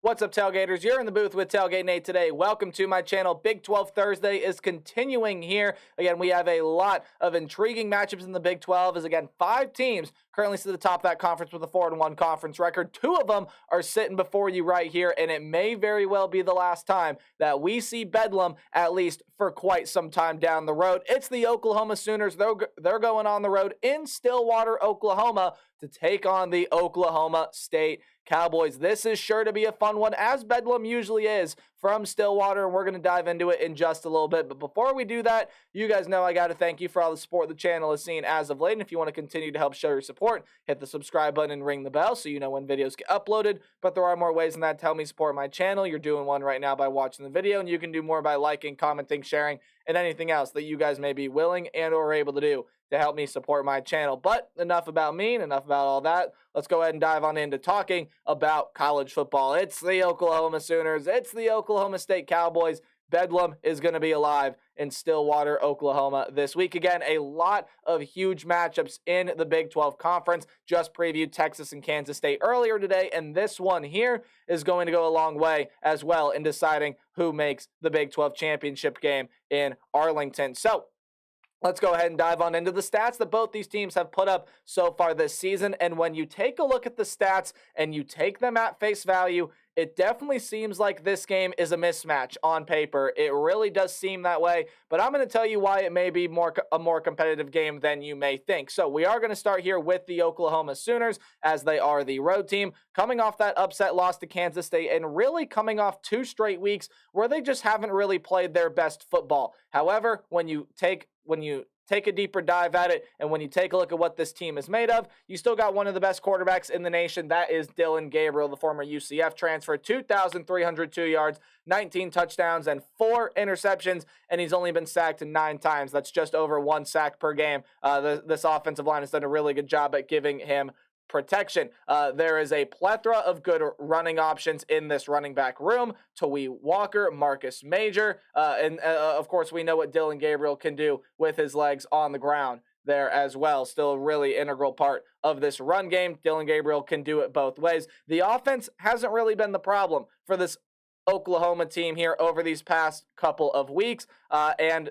What's up, Tailgaters? You're in the booth with Tailgate Nate today. Welcome to my channel. Big 12 Thursday is continuing here. Again, we have a lot of intriguing matchups in the Big 12 as, again, 5 teams currently sit at the top of that conference with a 4-1 conference record. 2 of them are sitting before you right here, and it may very well be the last time that we see Bedlam, at least for quite some time down the road. It's the Oklahoma Sooners. They're going on the road in Stillwater, Oklahoma, to take on the Oklahoma State Cowboys. This is sure to be a fun one, as Bedlam usually is from Stillwater, and we're going to dive into it in just a little bit. But before we do that, you guys know I got to thank you for all the support the channel has seen as of late. And if you want to continue to help show your support, hit the subscribe button and ring the bell so you know when videos get uploaded. But there are more ways than that to help me support my channel. You're doing one right now by watching the video, and you can do more by liking, commenting, sharing, and anything else that you guys may be willing and or able to do to help me support my channel. But enough about me and enough about all that. Let's go ahead and dive on into talking about college football. It's the Oklahoma Sooners. It's the Oklahoma State Cowboys. Bedlam is going to be alive in Stillwater, Oklahoma this week. Again, a lot of huge matchups in the Big 12 Conference. Just previewed Texas and Kansas State earlier today, and this one here is going to go a long way as well in deciding who makes the Big 12 championship game in Arlington. So, let's go ahead and dive on into the stats that both these teams have put up so far this season. And when you take a look at the stats and you take them at face value, it definitely seems like this game is a mismatch on paper. It really does seem that way, but I'm going to tell you why it may be a more competitive game than you may think. So we are going to start here with the Oklahoma Sooners, as they are the road team, coming off that upset loss to Kansas State and really coming off 2 straight weeks where they just haven't really played their best football. However, when you take a deeper dive at it, and when you take a look at what this team is made of, you still got one of the best quarterbacks in the nation. That is Dillon Gabriel, the former UCF transfer. 2,302 yards, 19 touchdowns, and 4 interceptions, and he's only been sacked 9 times. That's just over 1 sack per game. This offensive line has done a really good job at giving him protection. There is a plethora of good running options in this running back room. Tawee Walker, Marcus Major, and of course we know what Dillon Gabriel can do with his legs on the ground there as well. Still a really integral part of this run game. Dillon Gabriel can do it both ways. The offense hasn't really been the problem for this Oklahoma team here over these past couple of weeks, and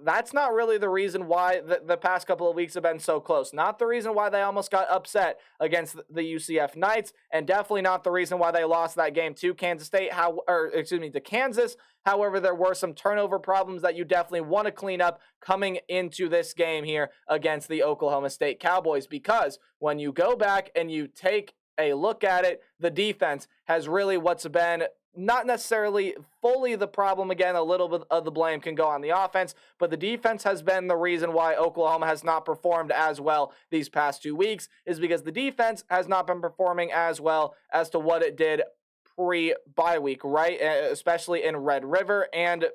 that's not really the reason why the past couple of weeks have been so close. Not the reason why they almost got upset against the UCF Knights, and definitely not the reason why they lost that game to Kansas State, to Kansas. However, there were some turnover problems that you definitely want to clean up coming into this game here against the Oklahoma State Cowboys, because when you go back and you take a look at it, the defense has really what's been not necessarily fully the problem. Again, a little bit of the blame can go on the offense, but the defense has been the reason why Oklahoma has not performed as well these past 2 weeks, is because the defense has not been performing as well as to what it did pre-bye week, right? Especially in Red River and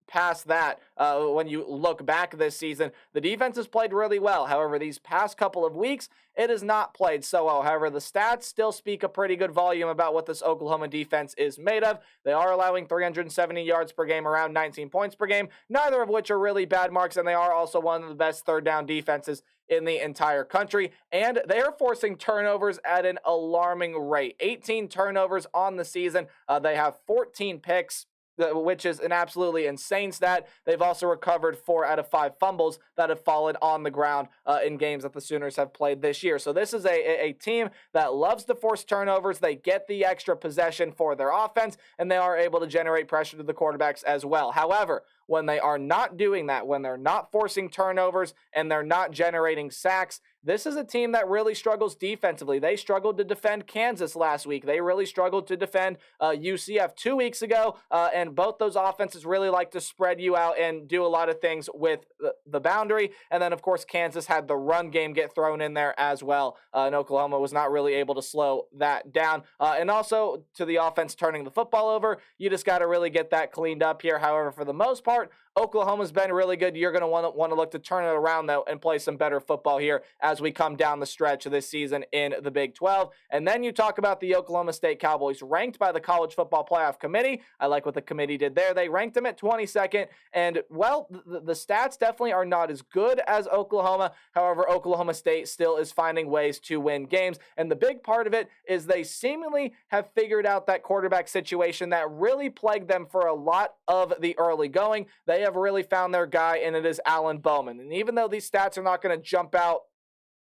past that, when you look back this season, the defense has played really well. However, these past couple of weeks, it has not played so well. However, the stats still speak a pretty good volume about what this Oklahoma defense is made of. They are allowing 370 yards per game, around 19 points per game, neither of which are really bad marks, and they are also one of the best third down defenses in the entire country, and they are forcing turnovers at an alarming rate. 18 turnovers on the season. They have 14 picks, which is an absolutely insane stat. They've also recovered 4 out of 5 fumbles that have fallen on the ground in games that the Sooners have played this year. So this is a team that loves to force turnovers. They get the extra possession for their offense, and they are able to generate pressure to the quarterbacks as well. However, when they are not doing that, when they're not forcing turnovers and they're not generating sacks, this is a team that really struggles defensively. They struggled to defend Kansas last week. They really struggled to defend UCF 2 weeks ago, and both those offenses really like to spread you out and do a lot of things with the boundary. And then, of course, Kansas had the run game get thrown in there as well, and Oklahoma was not really able to slow that down. And also, to the offense turning the football over, you just got to really get that cleaned up here. However, for the most part, start, Oklahoma's been really good. You're going to want to look to turn it around, though, and play some better football here as we come down the stretch of this season in the Big 12. And then you talk about the Oklahoma State Cowboys, ranked by the College Football Playoff Committee. I like what the committee did there. They ranked them at 22nd. And, well, the stats definitely are not as good as Oklahoma. However, Oklahoma State still is finding ways to win games. And the big part of it is they seemingly have figured out that quarterback situation that really plagued them for a lot of the early going. They have really found their guy, and it is Alan Bowman. And even though these stats are not going to jump out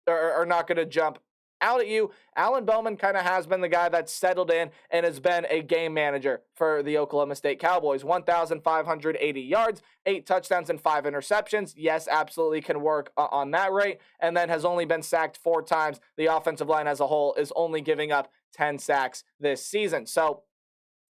or are not going to jump out at you, Alan Bowman kind of has been the guy that's settled in and has been a game manager for the Oklahoma State Cowboys. 1,580 yards, 8 touchdowns, and 5 interceptions. Yes, absolutely can work on that rate. And then has only been sacked 4 times. The offensive line as a whole is only giving up 10 sacks this season. So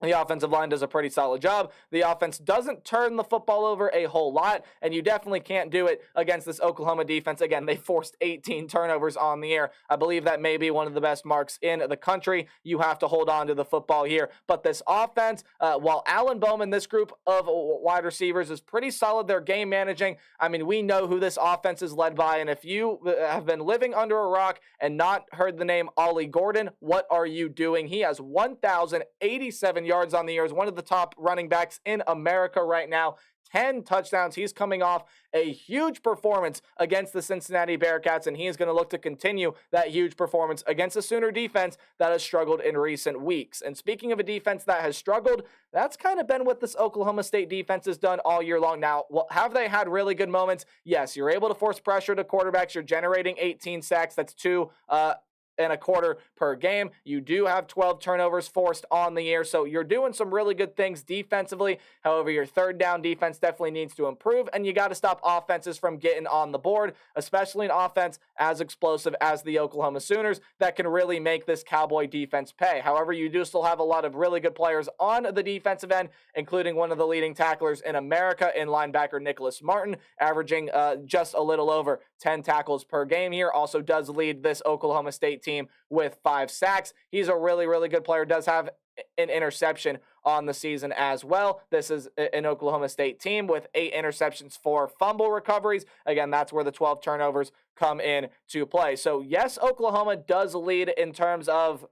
the offensive line does a pretty solid job. The offense doesn't turn the football over a whole lot, and you definitely can't do it against this Oklahoma defense. Again, they forced 18 turnovers on the air. I believe that may be one of the best marks in the country. You have to hold on to the football here. But this offense, while Alan Bowman, this group of wide receivers is pretty solid, they're game managing. I mean, we know who this offense is led by, and if you have been living under a rock and not heard the name Ollie Gordon, what are you doing? He has 1,087 yards on the year, is one of the top running backs in America right now. 10 touchdowns. He's coming off a huge performance against the Cincinnati Bearcats, and he is going to look to continue that huge performance against a Sooner defense that has struggled in recent weeks. And speaking of a defense that has struggled, that's kind of been what this Oklahoma State defense has done all year long. Now, have they had really good moments? Yes, you're able to force pressure to quarterbacks. You're generating 18 sacks. That's 2.25 per game. You do have 12 turnovers forced on the year, so you're doing some really good things defensively. However, your third down defense definitely needs to improve, and you got to stop offenses from getting on the board, especially an offense as explosive as the Oklahoma Sooners that can really make this Cowboy defense pay. However, you do still have a lot of really good players on the defensive end, including one of the leading tacklers in America in linebacker Nicholas Martin, averaging just a little over 10 tackles per game here. Also does lead this Oklahoma State team with 5 sacks. He's a really, really good player. Does have an interception on the season as well. This is an Oklahoma State team with 8 interceptions, 4 fumble recoveries. Again, that's where the 12 turnovers come in to play. So yes, Oklahoma does lead in terms of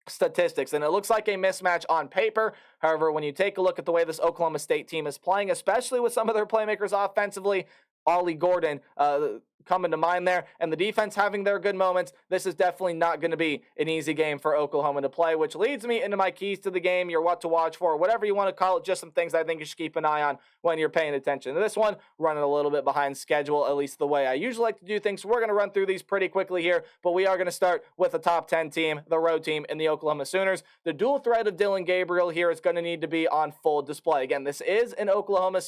statistics, and it looks like a mismatch on paper. However, when you take a look at the way this Oklahoma State team is playing, especially with some of their playmakers offensively, Ollie Gordon coming to mind there, and the defense having their good moments, this is definitely not going to be an easy game for Oklahoma to play, which leads me into my keys to the game, your what to watch for, whatever you want to call it, just some things I think you should keep an eye on when you're paying attention to this one. Running a little bit behind schedule, at least the way I usually like to do things. So we're going to run through these pretty quickly here, but we are going to start with the top 10 team, the road team in the Oklahoma Sooners. The dual threat of Dillon Gabriel here is going to need to be on full display. Again, this is an Oklahoma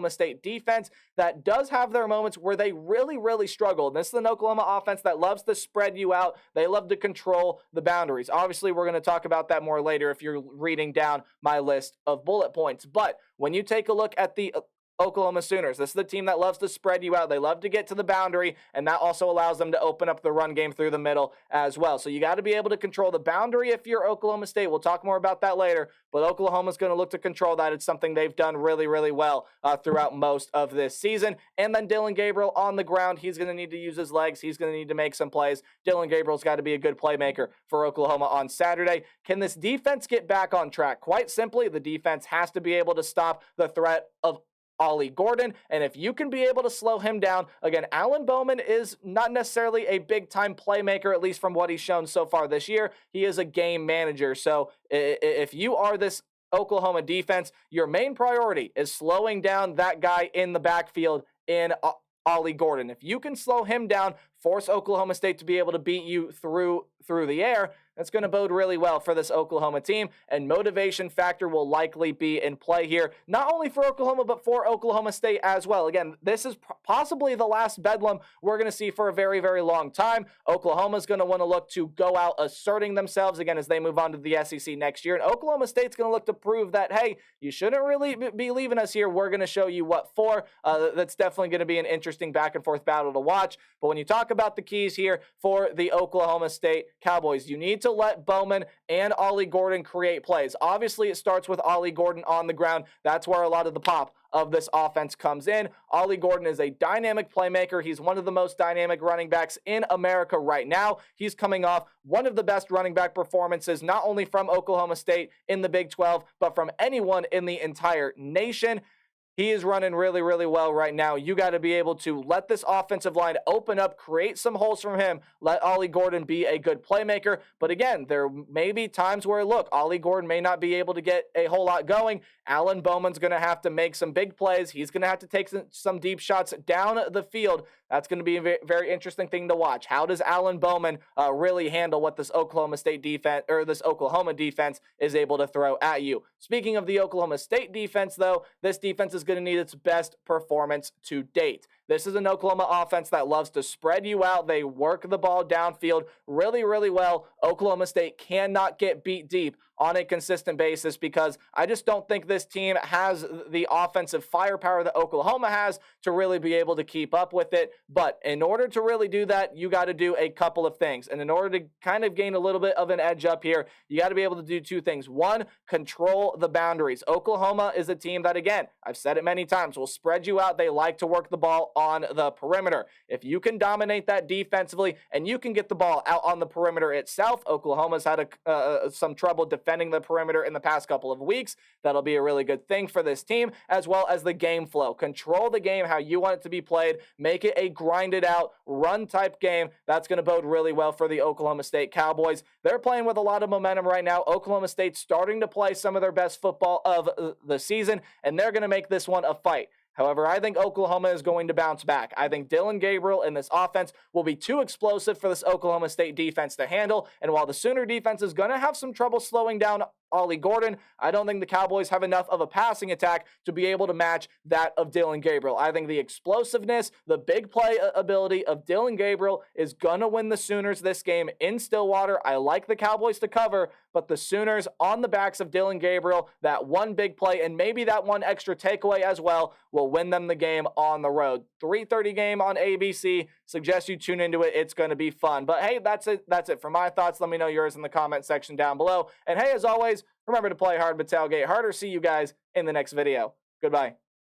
State defense that does have their moments where they really struggle. And this is an Oklahoma offense that loves to spread you out. They love to control the boundaries. Obviously, we're going to talk about that more later if you're reading down my list of bullet points. But when you take a look at the Oklahoma Sooners, this is the team that loves to spread you out. They love to get to the boundary, and that also allows them to open up the run game through the middle as well. So you got to be able to control the boundary if you're Oklahoma State. We'll talk more about that later, but Oklahoma's going to look to control that. It's something they've done really well throughout most of this season. And then Dillon Gabriel on the ground, he's going to need to use his legs. He's going to need to make some plays. Dillon Gabriel's got to be a good playmaker for Oklahoma on Saturday. Can this defense get back on track? Quite simply, the defense has to be able to stop the threat of Ollie Gordon, and if you can be able to slow him down, again, Alan Bowman is not necessarily a big-time playmaker, at least from what he's shown so far this year. He is a game manager, so if you are this Oklahoma defense, your main priority is slowing down that guy in the backfield in Ollie Gordon. If you can slow him down, force Oklahoma State to be able to beat you through the air, that's going to bode really well for this Oklahoma team, and motivation factor will likely be in play here, not only for Oklahoma, but for Oklahoma State as well. Again, this is possibly the last Bedlam we're going to see for a very long time. Oklahoma's going to want to look to go out asserting themselves, again, as they move on to the SEC next year, and Oklahoma State's going to look to prove that, hey, you shouldn't really be leaving us here. We're going to show you what for. That's definitely going to be an interesting back-and-forth battle to watch, but when you talk about the keys here for the Oklahoma State Cowboys, you need need to let Bowman and Ollie Gordon create plays. Obviously, it starts with Ollie Gordon on the ground. That's where a lot of the pop of this offense comes in. Ollie Gordon is a dynamic playmaker. He's one of the most dynamic running backs in America right now. He's coming off one of the best running back performances, not only from Oklahoma State in the Big 12, but from anyone in the entire nation. He is running really, really well right now. You got to be able to let this offensive line open up, create some holes from him, let Ollie Gordon be a good playmaker. But again, there may be times where, look, Ollie Gordon may not be able to get a whole lot going. Alan Bowman's going to have to make some big plays. He's going to have to take some deep shots down the field. That's going to be a very interesting thing to watch. How does Alan Bowman really handle what this Oklahoma State defense, or this Oklahoma defense, is able to throw at you? Speaking of the Oklahoma State defense, though, this defense is going to need its best performance to date. This is an Oklahoma offense that loves to spread you out. They work the ball downfield really, really well. Oklahoma State cannot get beat deep on a consistent basis because I just don't think this team has the offensive firepower that Oklahoma has to really be able to keep up with it. But in order to really do that, you got to do a couple of things. And in order to kind of gain a little bit of an edge up here, you got to be able to do two things. One, control the boundaries. Oklahoma is a team that, again, I've said it many times, will spread you out. They like to work the ball on the perimeter. If you can dominate that defensively and you can get the ball out on the perimeter itself, Oklahoma's had some trouble defending the perimeter in the past couple of weeks. That'll be a really good thing for this team, as well as the game flow. Control the game how you want it to be played. Make it a grinded out, run type game. That's going to bode really well for the Oklahoma State Cowboys. They're playing with a lot of momentum right now. Oklahoma State's starting to play some of their best football of the season, and they're going to make this one a fight. However, I think Oklahoma is going to bounce back. I think Dillon Gabriel in this offense will be too explosive for this Oklahoma State defense to handle. And while the Sooner defense is going to have some trouble slowing down Ollie Gordon, I don't think the Cowboys have enough of a passing attack to be able to match that of Dillon Gabriel. I think the explosiveness, the big play ability of Dillon Gabriel is going to win the Sooners this game in Stillwater. I like the Cowboys to cover, but the Sooners on the backs of Dillon Gabriel, that one big play and maybe that one extra takeaway as well, will win them the game on the road. 3:30 game on ABC. Suggest you tune into it. It's going to be fun. But hey, that's it for my thoughts. Let me know yours in the comment section down below. And hey, as always, remember to play hard but tailgate harder. See you guys in the next video. Goodbye.